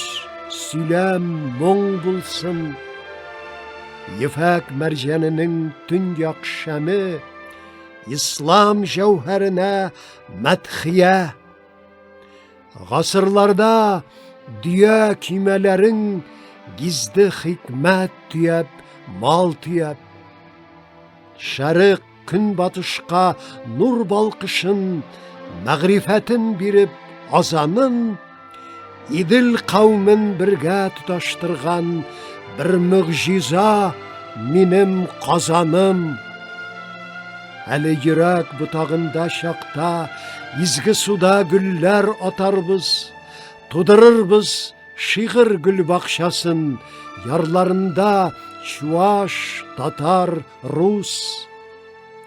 сөйлем мұң болсын. Ефәк мәржәнінің түньяқ шәмі, ислам жәуһәріне мәдхия. Ғасырларда дүя кимәләрің гизді хикмәт түйәп, мал түйәп. Шәрік күн батышқа нұр балқышын, мәғрифәтін беріп азанын, иділ қауымын бірге тұташтырған бір мүғжиза минем қазаным. Әлі жүрек бұтағында шақта изгі суда гүлләр атарбыз, тудырырбыз шиғыр гүл бақшасын, ярларында чуаш, татар, рус.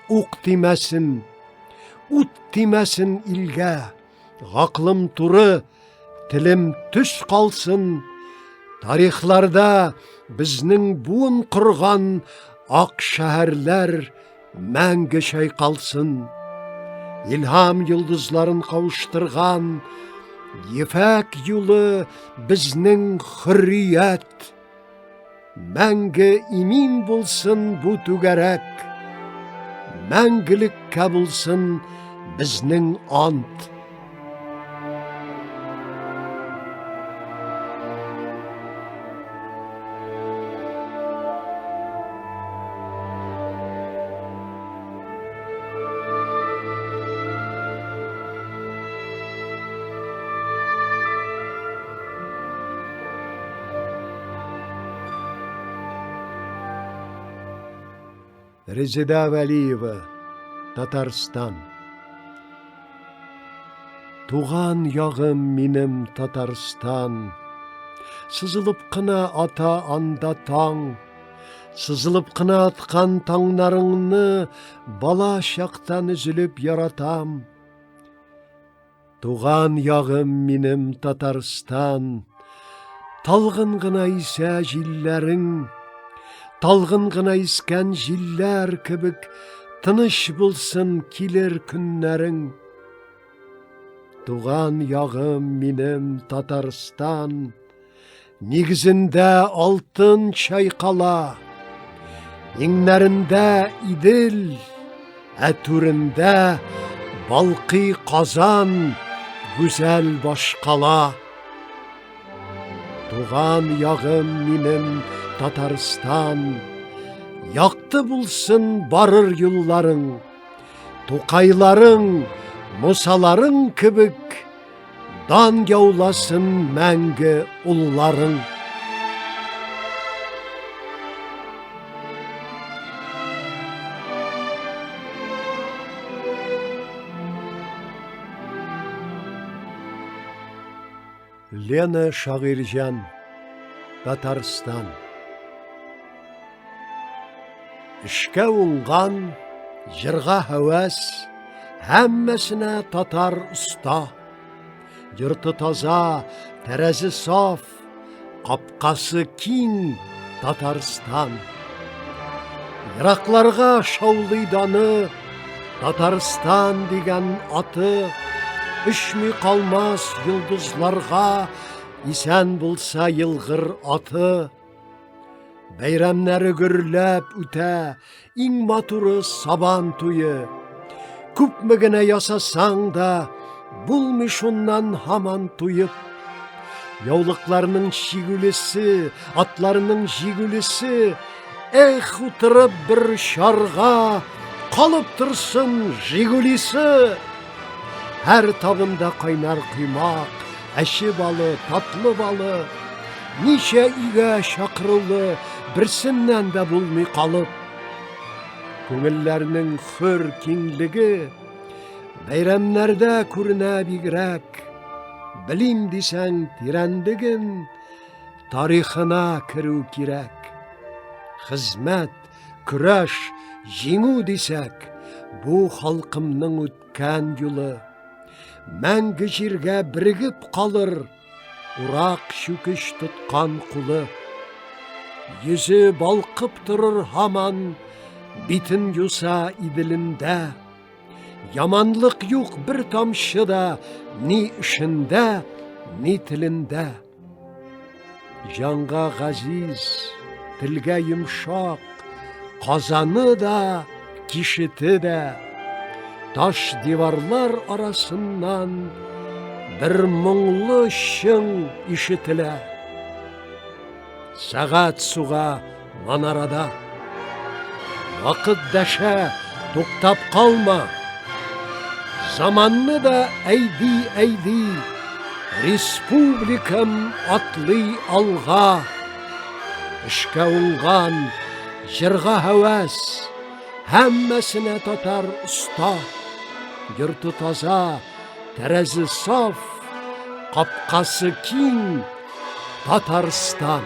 Уқ тимәсін, ут тимәсін илге, ғақлым туры, тілім түс қалсын. Тарихларда бізнің буын құрған ақ шәһәрләр мәңгі шайқалсын. Илһам йылдызларын қауыштырған ефәк юлы бізнің хөррият. Мәңгі имин болсын бұ түгәрәк, мәңгіліккә болсын бізнің ант. Резеда Вәлиева, Татарстан. Туған яғым минем Татарстан, сызылып қына ата анда таң, сызылып қына атқан таңнарыңны бала шақтан үзіліп яратам. Туған яғым минем Татарстан, талғын ғына исә жилләрің, талғын ғына искән жилләр кебек тыныш булсын килер күннәрің. Туған яғым минем Татарстан, нигізінде алтын чайқала, еңнәрінде иділ, әтүрінде балқи қазан, güzel башқала. Туған яғым минем Татарстан, яқты булсын барыр юлларың, Туқайларың, Мусаларың кебек, дан яуласын мәңгі ұлларың. Лена Шағиржан, Татарстан. Ішке оңған, жырға хәвәс, һәммәсенә татар ұста. Йорты таза, тәрәзі саф, қапқасы киң Татарстан. Йыракларга шаулый даны, Татарстан дигән аты, өшми қалмас йылдызларга, исән булса йылгыр аты. Бәйрәмнәре гөрләп үтә, иң матуры сабан туйы. Күпме генә ясасаң да, булмый шуннан һаман туйып. Яулыкларның шигүлесе, атларның жигүлесе, эх, утырып бер шарға, қалып тұрсын жигүлисе. Һәр табында кайнар кыймак, әші балы, татлы балы, ничә үйгә шақырылы, берсеннән дә булмый қалып. Күңелләрнең хөр киңлеге бәйрәмнәрдә күренә бигрәк, Білім десең тирәндігін, тарихына кіру керек. Хізмет, күрәш, жеңу десек, бұ халқымның өткен юлы. Мәңгі жерге бірігіп қалыр, ұрақ шүкіш тұтқан құлы. Yüzü балқып тұрыр хаман, битін юса иділінде. Яманлық юқ бір тамшыда, ни ішінде, ни тілінде. Жанға ғазиз, тілге йымшақ, қазаны да, кишіті де. Таш диварлар арасынан бір мұңлы шың ишітілі. Сағат суға манарада. Вақыт дәшә, тоқтап қалма. Заманны да әйди, республикам атлый алға. Ішке оңған, жырға хәвәс, һәммәсенә татар ұста. Йұрты таза, тәрәзі саф, қапқасы киң, Татарстан.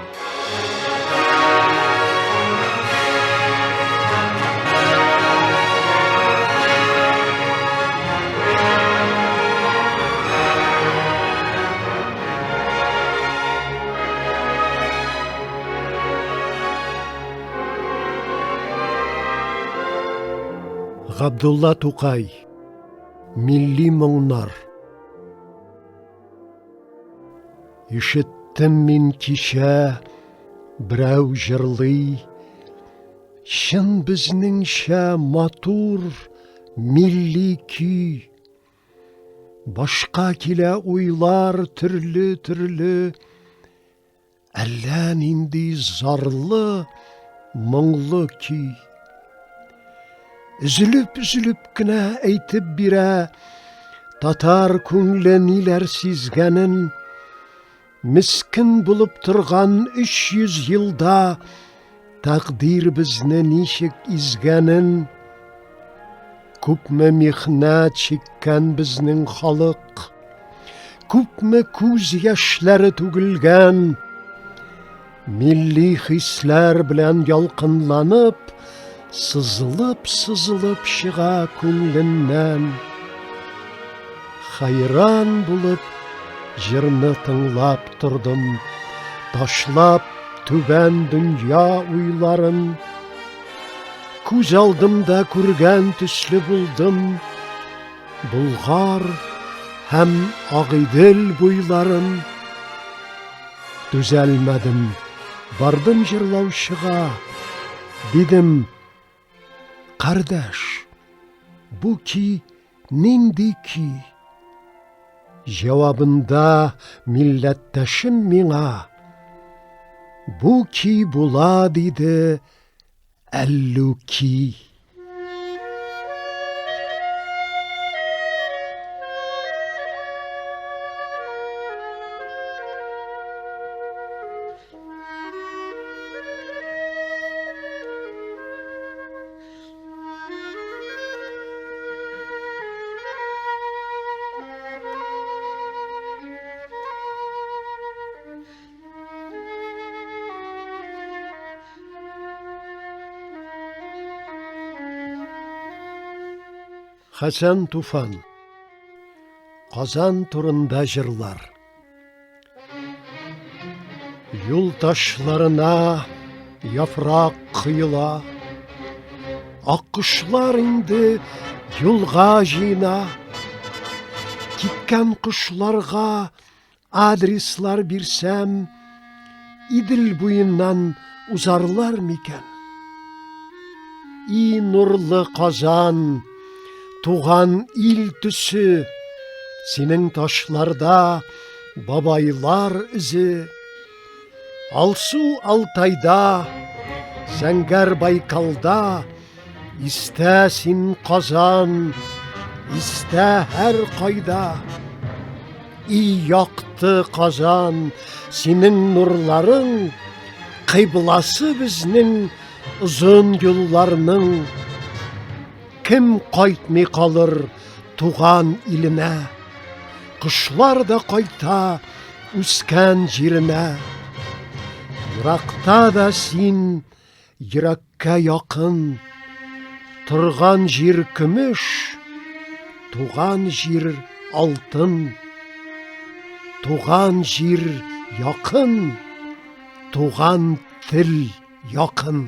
Ғабдулла Тукай. Милли моңнар. Ишеттім мен кеше, бірәу жырлый, шын бізніңше матур, милли күй. Башқа келе ойлар түрлі, әллә нинди зарлы, мұңлы күй. Üzülüp кенә әйтеп бирә, татар күңле ниләр сизгәнен. Мискін булып тұрған 300 елда тақдир бізні ничек изгәнен. Күпме михнәт чеккән бізнің халық, күпме күз яшьләре түгелгән. Милли хисләр белән ялкынланып, сызылып шыға күңленнән. Хайран булып, жырны тыңлап тұрдым, ташлап түбән дөнья уйларын. Күз алдымда күргән төсле булдым, Бұлғар һәм Ағидел буйларын. Түзәлмәдім, бардым жырлаушыға, дидім, Қардаш, бұ ки нинди ки? Жауабында милләттәшім миңа, бұ ки була диді әллү ки. Хәсән Туфан. Қазан турында жырлар. Юлдашларына яфрак қыйыла, Аққышлар инде юлға жина. Киткән құшларға адреслар бирсәм, Идел буйыннан узарлар микән? И нурлы Қазан, туған ил түсі, сенің ташларда бабайлар ізі. Алсу Алтайда, Зәңгәр Байкалда, истә син Қазан, истә һәр қайда. И яқты Қазан, сенің нурларың, қибласы бізнің ұзын юлларның. Кім қайтмай қалыр туған иліне? Құшлар да қайта үскен жеріне. Ирақта да син йөрәккә якын. Тұрған жер күміш, туған жер алтын. Туған жер якын, туған тіл якын.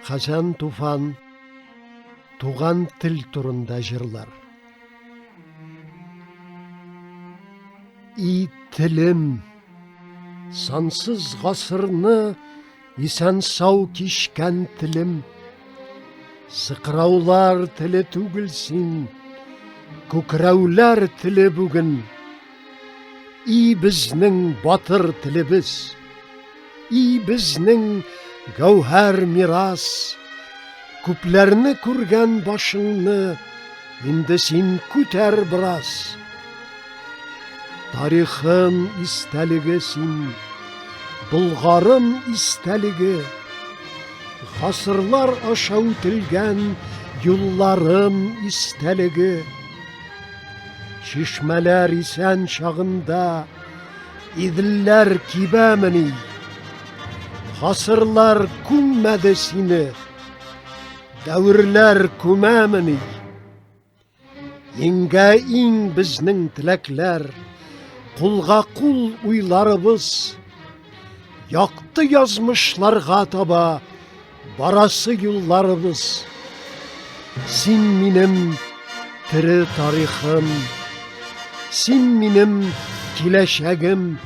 Хасан Туфан туған тіл турында жырлар. И тілім, сансыз ғасырны исән сау кешкен тілім. Сықыраулар тілі түгілсін, көкіраулар тілі бүгін. И бізнің батыр тілібіз, и бізнің гәүһәр мирас. Күпләрне күргән башыңны инде син күтәр біраз. Тарихым истәлеге син, Болгарым истәлеге. Ғасырлар аша үтелгән юлларым истәлеге. Чишмәләр исән чагында иделләр кибәмени. Ғасырлар күммәде сине, дәвірләр күмәмени. Иңгә иң бізнің тіләкләр, құлға құл уйларыбыз. Яқты язмышларға таба барасы юлларыбыз. Син минем тірі тарихым, син минем киләчәгем.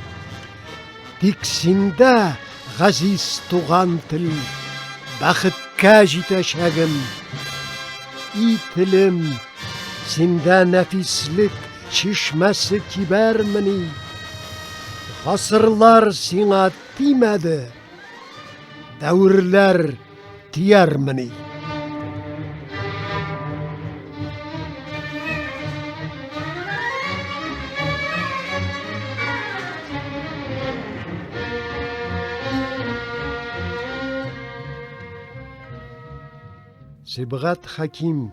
Тик синдә ғазиз туған тіл, бәхеткә җитәчәгем. И тілім, синдә нәфислек чишмәсе кибәрмени. Ғасырлар сиңа тимәде, дәвірләр тиярмени. Сибғат Хаким.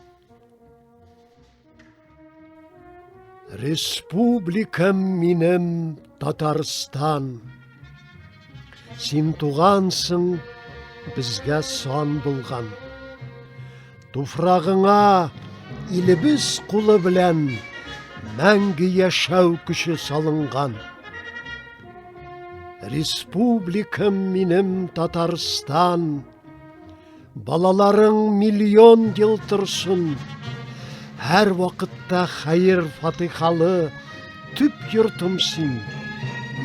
Республикам минем Татарстан. Син туғансың, бізге сан булган. Туфрағыңа илебіз құлы білән мәңгі яшәү күші салынған. Республикам минем Татарстан. Балаларың миллион ел тұрсын, әр вақытта хайыр фатихалы түп йұртымсың,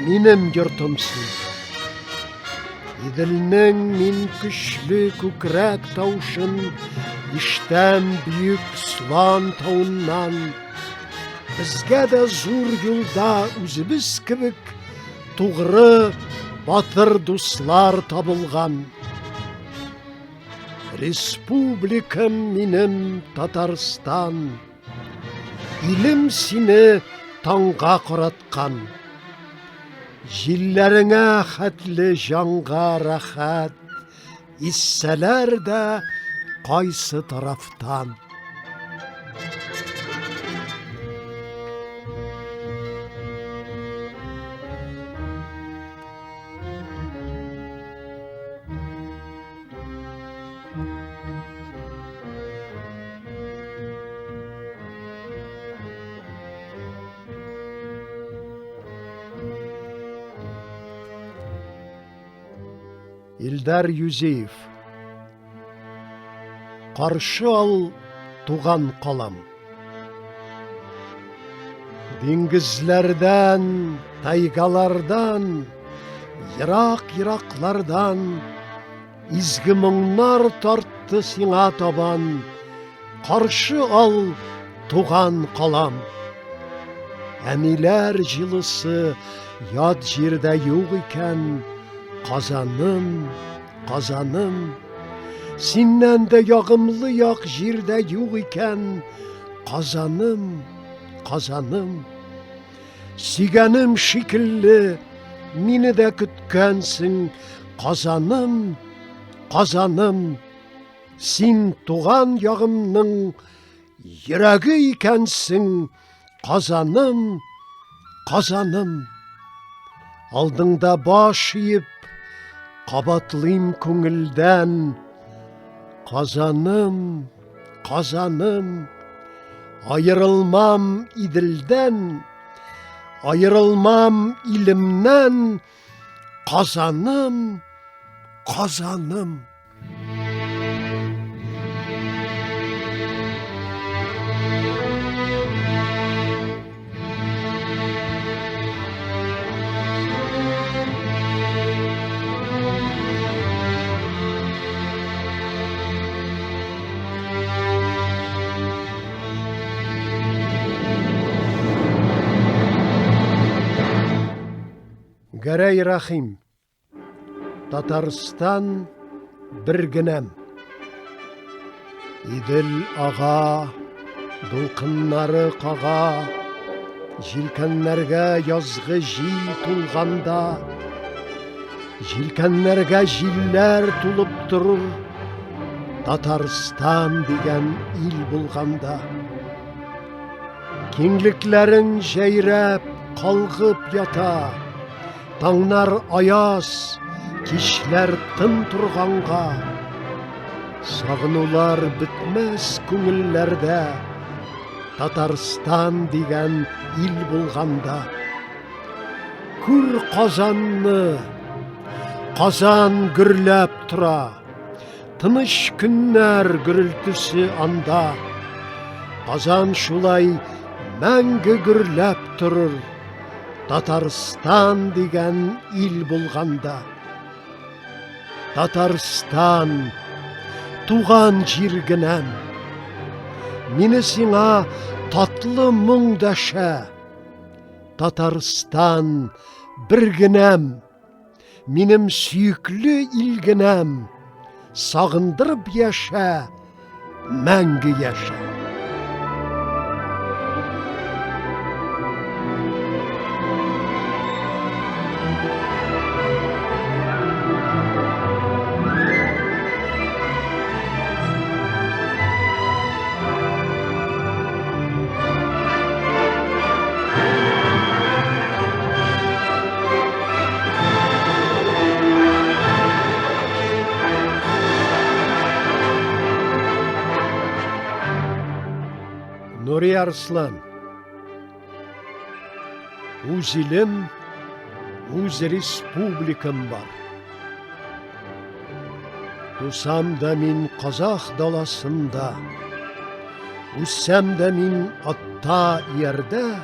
минем йұртымсың. Иделнең мин күчле күкрәк таушын, иштәм бүйік Слан тауыннан. Бізгә дә зур юлда үзебез кебек тугры батыр дуслар табылған. Республикам минем Татарстан. Илем сине таңға қаратқан. Җилләреңә хәтле жанға рәхәт, иссәләр дә кайсы тарафтан. Илдар Юзеев. Қаршы ал туған қалам. Диңгізлерден, тайгалардан, Йырақ-йыраклардан изгі мұңнар тартты сиңа табан. Қаршы ал туған қалам. Әниләр жылысы яд жердә юк икән. Қазаным, қазаным, синнән дә ягымлы як җирдә юк икән. Қазаным, қазаным, сүйгенім шикіллі, мені де күткенсің, қазаным, қазаным, сен туған яғымның жүрегі екенсің, қазаным, қазаным. Алдыңда баш иіп, қабатлым көңілден, қазаным, қазаным, айырылмам иділден, айырылмам илімнен, қазаным, қазаным. Гәрәй Рахим, Татарстан біргінем. Иділ аға, дулқыннары қаға, жилкәннәргә язғы жил тулғанда, жилкәннәргә жилләр тулып тұрыр, Татарстан деген ил булғанда. Кеңлікләрін жәйрәп, қалғып ята, таңнар аяз, кешлер тын тұрғанға, сағынулар бітмәс көңілләрдә, Татарстан деген ил болғанда. Күр Қазанны, Қазан гүрләп тұра, тыныш күннәр гүрілтісі анда, Қазан шулай мәңгі гүрләп тұрыр, Татарстан деген ил болғанда. Татарстан, туған жиргінәм, мені сиңа татлы мұңдаша. Татарстан, біргінәм, менім сүйіклі илгінәм, сағындырып яша, мәңгі яша. Nuri Arslan, Uz ilim, uz республикам бар. Тусам да мин Қазақ даласында, Үссәм да мин атта ерді,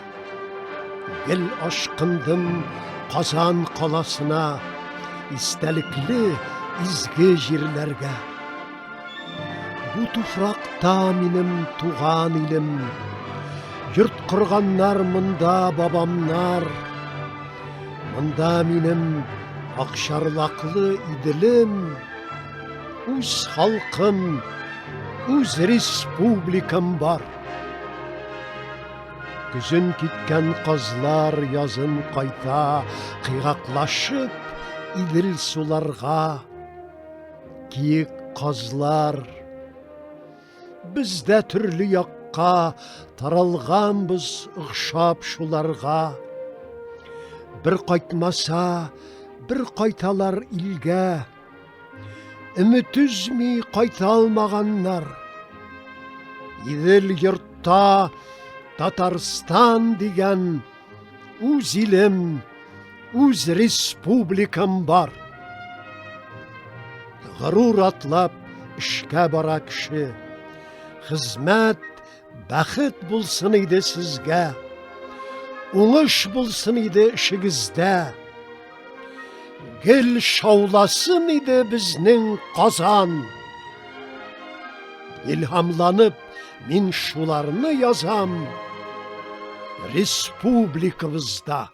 Гел ашқындым Қазан қаласына, Истәліклі изге жерлерге. Бу туфрақта минем туған илім, Йұрт құрғаннар мұнда бабамнар, Мұнда минем ақшарлақлы иділім, Үз халқым, үз республикам бар. Күзін кеткен қазлар язын қайта, Қиғақлашып иділ суларға. Киік қазлар, Бізді түрлі яққа таралғанбыз ұқшап шуларға. Бір қайтмаса, бір қайталар илге, Үміт үзмей қайта алмағаннар. Иділ йұртта Татарстан деген үз илім, үз республикам бар. Ғарур атлап ішке бара кіші, Хізмәт, бәхіт болсын еді сізге, Оңыш болсын еді ішігізде. Гел шауласын еді бізнің Қазан. Илхамланып, мен шуларны язам республикабызда.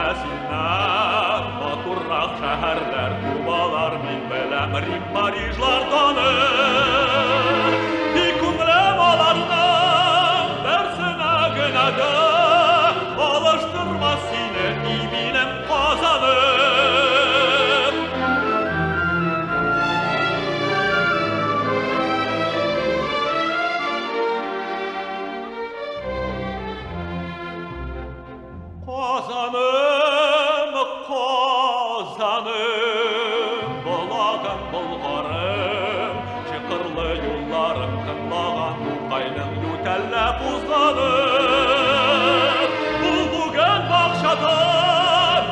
yüzündesinden Baturrak şehirler, Kubalar min belem Rim Parijlardanır Dikum remalarından dersine gene de Alıştırmaz sine iminem kazanır Kazanım, kazanım, bulağın bulgarım, çıkırlı yollarım, kınlağın buğayının yütelle buzlanır. Bugün bakşada,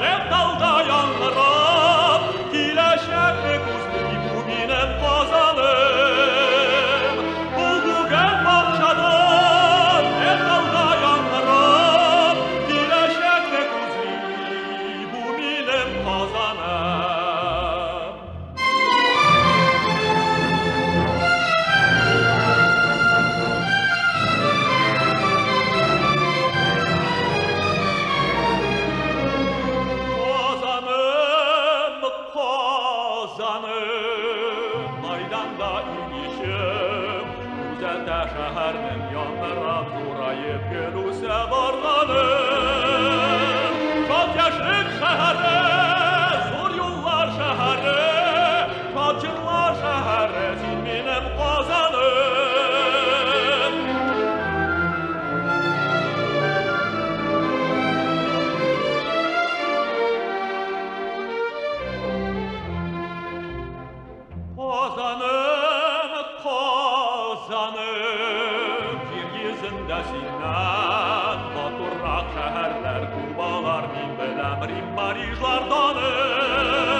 ne dalda yanlarım, kileşekli kuzlu bu minem kazanım. Bugün bakşada, ne dalda yanlarım, kileşekli kuzlu bu minem kazanım. Kazanım, kazanım, maydanda inişim, güzelde şehirden yanlara durayıp gülüse varlanım. Çok yaşlık şehri, zor yollar şehri, çapçırlar şehri, zilminem kazanım. Kazanım, kazanım, yeryüzündesinden Baturrak şehirler, Kubalar min belem Rim Parijlardanır